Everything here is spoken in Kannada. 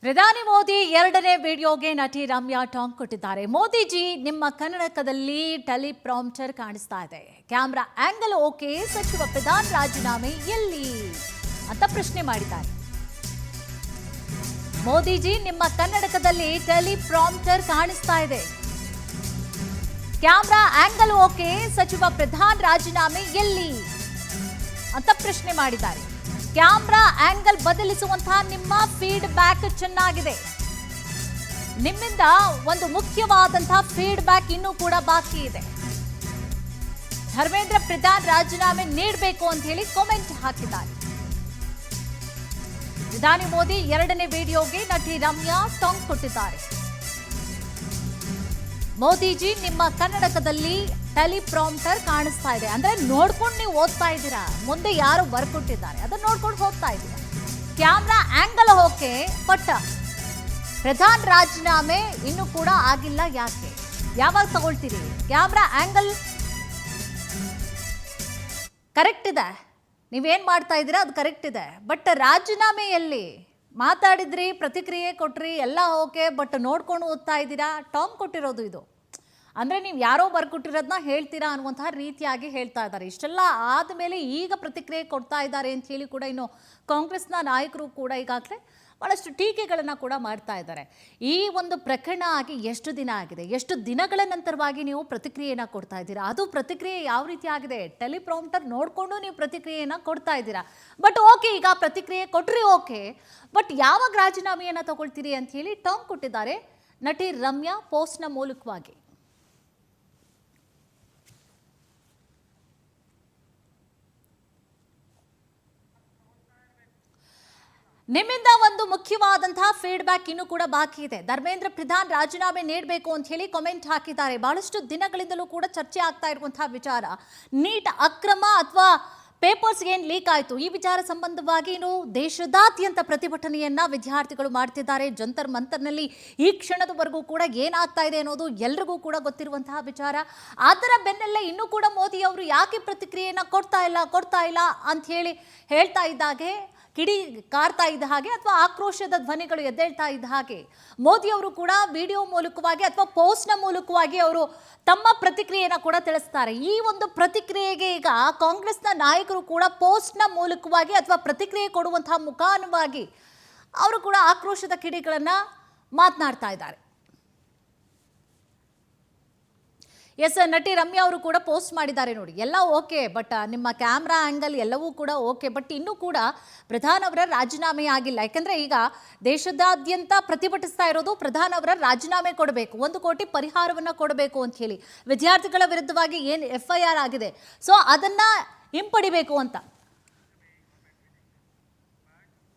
ಪ್ರಧಾನಿ ಮೋದಿ ಎರಡನೇ ವಿಡಿಯೋಗೆ ನಟಿ ರಮ್ಯಾ ಟಾಂಗ್ ಕೊಟ್ಟಿದ್ದಾರೆ. ಮೋದಿಜಿ ನಿಮ್ಮ ಕನ್ನಡಕದಲ್ಲಿ ಟೆಲಿಪ್ರಾಂಪ್ಟರ್ ಕಾಣಿಸ್ತಾ ಇದೆ, ಕ್ಯಾಮ್ರಾ ಆಂಗಲ್ ಓಕೆ, ಸಚಿವ ಪ್ರಧಾನ್ ರಾಜೀನಾಮೆ ಎಲ್ಲಿ ಅಂತ ಪ್ರಶ್ನೆ ಮಾಡಿದ್ದಾರೆ. ಮೋದಿಜಿ ನಿಮ್ಮ ಕನ್ನಡಕದಲ್ಲಿ ಟೆಲಿಪ್ರಾಂಪ್ಟರ್ ಕಾಣಿಸ್ತಾ ಇದೆ, ಕ್ಯಾಮ್ರಾ ಆಂಗಲ್ ಓಕೆ, ಸಚಿವ ಪ್ರಧಾನ್ ರಾಜೀನಾಮೆ ಎಲ್ಲಿ ಅಂತ ಪ್ರಶ್ನೆ ಮಾಡಿದ್ದಾರೆ. ಕ್ಯಾಮ್ರಾ ಆಂಗಲ್ ಬದಲಿಸುವಂತಹ ನಿಮ್ಮ ಫೀಡ್ಬ್ಯಾಕ್ ಚೆನ್ನಾಗಿದೆ. ನಿಮ್ಮಿಂದ ಒಂದು ಮುಖ್ಯವಾದಂತಹ ಫೀಡ್ಬ್ಯಾಕ್ ಇನ್ನೂ ಕೂಡ ಬಾಕಿ ಇದೆ. ಧರ್ಮೇಂದ್ರ ಪ್ರಧಾನ್ ರಾಜೀನಾಮೆ ನೀಡಬೇಕು ಅಂತ ಹೇಳಿ ಕಾಮೆಂಟ್ ಹಾಕಿದ್ದಾರೆ. ಪ್ರಧಾನಿ ಮೋದಿ ಎರಡನೇ ವಿಡಿಯೋಗೆ ನಟಿ ರಮ್ಯಾ ಟಾಂಗ್ ಕೊಟ್ಟಿದ್ದಾರೆ. ಮೋದಿಜಿ ನಿಮ್ಮ ಕನ್ನಡಕದಲ್ಲಿ ಟೆಲಿಪ್ರಾಂಪ್ಟರ್ ಕಾಣಿಸ್ತಾ ಇದೆ, ಅಂದ್ರೆ ನೋಡ್ಕೊಂಡು ನೀವು ಓದ್ತಾ ಇದ್ದೀರಾ, ಮುಂದೆ ಯಾರು ಬರ್ಕೊಟ್ಟಿದ್ದಾರೆ ಅದನ್ನ ನೋಡ್ಕೊಂಡು ಹೋಗ್ತಾ ಇದ್ದೀರಾ. Camera angle okay, but Pradhan ರಾಜೀನಾಮೆ ಇನ್ನೂ ಕೂಡ ಆಗಿಲ್ಲ. ಯಾಕೆ, ಯಾವಾಗ ತಗೊಳ್ತೀರಿ? ಕ್ಯಾಮ್ರಾ ಆಂಗಲ್ ಕರೆಕ್ಟ್ ಇದೆ, ನೀವೇನ್ ಮಾಡ್ತಾ ಇದ್ದೀರಾ ಅದು ಕರೆಕ್ಟ್ ಇದೆ, ಬಟ್ ರಾಜೀನಾಮೆ ಎಲ್ಲಿ? ಮಾತಾಡಿದ್ರಿ, ಪ್ರತಿಕ್ರಿಯೆ ಕೊಟ್ರಿ, ಎಲ್ಲ ಓಕೆ, ಬಟ್ ನೋಡ್ಕೊಂಡು ಓದ್ತಾ ಇದ್ದೀರಾ. ಟಾಂಗ್ ಕೊಟ್ಟಿರೋದು ಇದು, ಅಂದರೆ ನೀವು ಯಾರೋ ಬರ್ಕೊಟ್ಟಿರೋದನ್ನ ಹೇಳ್ತೀರಾ ಅನ್ನುವಂತಹ ರೀತಿಯಾಗಿ ಹೇಳ್ತಾ ಇದ್ದಾರೆ. ಇಷ್ಟೆಲ್ಲ ಆದಮೇಲೆ ಈಗ ಪ್ರತಿಕ್ರಿಯೆ ಕೊಡ್ತಾ ಇದ್ದಾರೆ ಅಂತ ಹೇಳಿ ಕೂಡ ಇನ್ನು ಕಾಂಗ್ರೆಸ್ನ ನಾಯಕರು ಕೂಡ ಈಗಾಗಲೇ ಭಾಳಷ್ಟು ಟೀಕೆಗಳನ್ನು ಕೂಡ ಮಾಡ್ತಾ ಇದ್ದಾರೆ. ಈ ಒಂದು ಪ್ರಕರಣ ಆಗಿ ಎಷ್ಟು ದಿನ ಆಗಿದೆ, ಎಷ್ಟು ದಿನಗಳ ನಂತರವಾಗಿ ನೀವು ಪ್ರತಿಕ್ರಿಯೆಯನ್ನು ಕೊಡ್ತಾ ಇದ್ದೀರಾ? ಅದು ಪ್ರತಿಕ್ರಿಯೆ ಯಾವ ರೀತಿ ಆಗಿದೆ? ಟೆಲಿಪ್ರಾಂಪ್ಟರ್ ನೋಡಿಕೊಂಡು ನೀವು ಪ್ರತಿಕ್ರಿಯೆಯನ್ನು ಕೊಡ್ತಾ ಇದ್ದೀರಾ. ಬಟ್ ಓಕೆ, ಈಗ ಪ್ರತಿಕ್ರಿಯೆ ಕೊಟ್ರಿ ಓಕೆ, ಬಟ್ ಯಾವಾಗ ರಾಜೀನಾಮೆಯನ್ನು ತಗೊಳ್ತೀರಿ ಅಂತ ಹೇಳಿ ಟಾಂಗ್ ಕೊಟ್ಟಿದ್ದಾರೆ ನಟಿ ರಮ್ಯಾ ಪೋಸ್ಟ್ನ ಮೂಲಕವಾಗಿ. ನಿಮ್ಮಿಂದ ಒಂದು ಮುಖ್ಯವಾದಂತಹ ಫೀಡ್ಬ್ಯಾಕ್ ಇನ್ನೂ ಕೂಡ ಬಾಕಿ ಇದೆ. ಧರ್ಮೇಂದ್ರ ಪ್ರಧಾನ್ ರಾಜೀನಾಮೆ ನೀಡಬೇಕು ಅಂತ ಹೇಳಿ ಕಾಮೆಂಟ್ ಹಾಕಿದ್ದಾರೆ. ಬಹಳಷ್ಟು ದಿನಗಳಿಂದಲೂ ಕೂಡ ಚರ್ಚೆ ಆಗ್ತಾ ಇರುವಂತಹ ವಿಚಾರ, ನೀಟ್ ಅಕ್ರಮ ಅಥವಾ ಪೇಪರ್ಸ್ ಏನು ಲೀಕ್ ಆಯಿತು, ಈ ವಿಚಾರ ಸಂಬಂಧವಾಗಿ ಇನ್ನು ದೇಶದಾದ್ಯಂತ ಪ್ರತಿಭಟನೆಯನ್ನ ವಿದ್ಯಾರ್ಥಿಗಳು ಮಾಡ್ತಿದ್ದಾರೆ. ಜಂತರ್ ಮಂತರ್ನಲ್ಲಿ ಈ ಕ್ಷಣದವರೆಗೂ ಕೂಡ ಏನಾಗ್ತಾ ಇದೆ ಅನ್ನೋದು ಎಲ್ರಿಗೂ ಕೂಡ ಗೊತ್ತಿರುವಂತಹ ವಿಚಾರ. ಅದರ ಬೆನ್ನಲ್ಲೇ ಇನ್ನೂ ಕೂಡ ಮೋದಿ ಅವರು ಯಾಕೆ ಪ್ರತಿಕ್ರಿಯೆಯನ್ನ ಕೊಡ್ತಾ ಇಲ್ಲ ಅಂತ ಹೇಳಿ ಹೇಳ್ತಾ ಇದ್ದಾಗೆ, ಕಿಡಿ ಕಾರ್ತಾ ಇದ್ದ ಹಾಗೆ ಅಥವಾ ಆಕ್ರೋಶದ ಧ್ವನಿಗಳು ಎದ್ದೇಳ್ತಾ ಇದ್ದ ಹಾಗೆ ಮೋದಿ ಅವರು ಕೂಡ ವಿಡಿಯೋ ಮೂಲಕವಾಗಿ ಅಥವಾ ಪೋಸ್ಟ್ನ ಮೂಲಕವಾಗಿ ಅವರು ತಮ್ಮ ಪ್ರತಿಕ್ರಿಯೆಯನ್ನು ಕೂಡ ತಿಳಿಸ್ತಾರೆ. ಈ ಒಂದು ಪ್ರತಿಕ್ರಿಯೆಗೆ ಈಗ ಕಾಂಗ್ರೆಸ್ನ ನಾಯಕರು ಕೂಡ ಪೋಸ್ಟ್ನ ಮೂಲಕವಾಗಿ ಅಥವಾ ಪ್ರತಿಕ್ರಿಯೆ ಕೊಡುವಂತಹ ಮುಖಾನುವಾಗಿ ಅವರು ಕೂಡ ಆಕ್ರೋಶದ ಕಿಡಿಗಳನ್ನು ಮಾತನಾಡ್ತಾ ಇದ್ದಾರೆ. ಎಸ್, ನಟಿ ರಮ್ಯಾ ಅವರು ಕೂಡ ಪೋಸ್ಟ್ ಮಾಡಿದ್ದಾರೆ ನೋಡಿ, ಎಲ್ಲ ಓಕೆ, ಬಟ್ ನಿಮ್ಮ ಕ್ಯಾಮ್ರಾ ಆ್ಯಂಗಲ್ ಎಲ್ಲವೂ ಕೂಡ ಓಕೆ, ಬಟ್ ಇನ್ನೂ ಕೂಡ ಪ್ರಧಾನ್ ಅವರ ರಾಜೀನಾಮೆ ಆಗಿಲ್ಲ. ಯಾಕಂದರೆ ಈಗ ದೇಶದಾದ್ಯಂತ ಪ್ರತಿಭಟಿಸ್ತಾ ಇರೋದು ಪ್ರಧಾನ್ ಅವರ ರಾಜೀನಾಮೆ ಕೊಡಬೇಕು, 1 ಕೋಟಿ ಪರಿಹಾರವನ್ನು ಕೊಡಬೇಕು ಅಂತ ಹೇಳಿ, ವಿದ್ಯಾರ್ಥಿಗಳ ವಿರುದ್ಧವಾಗಿ ಏನು FIR ಆಗಿದೆ ಸೊ ಅದನ್ನು ಹಿಂಪಡಿಬೇಕು ಅಂತ.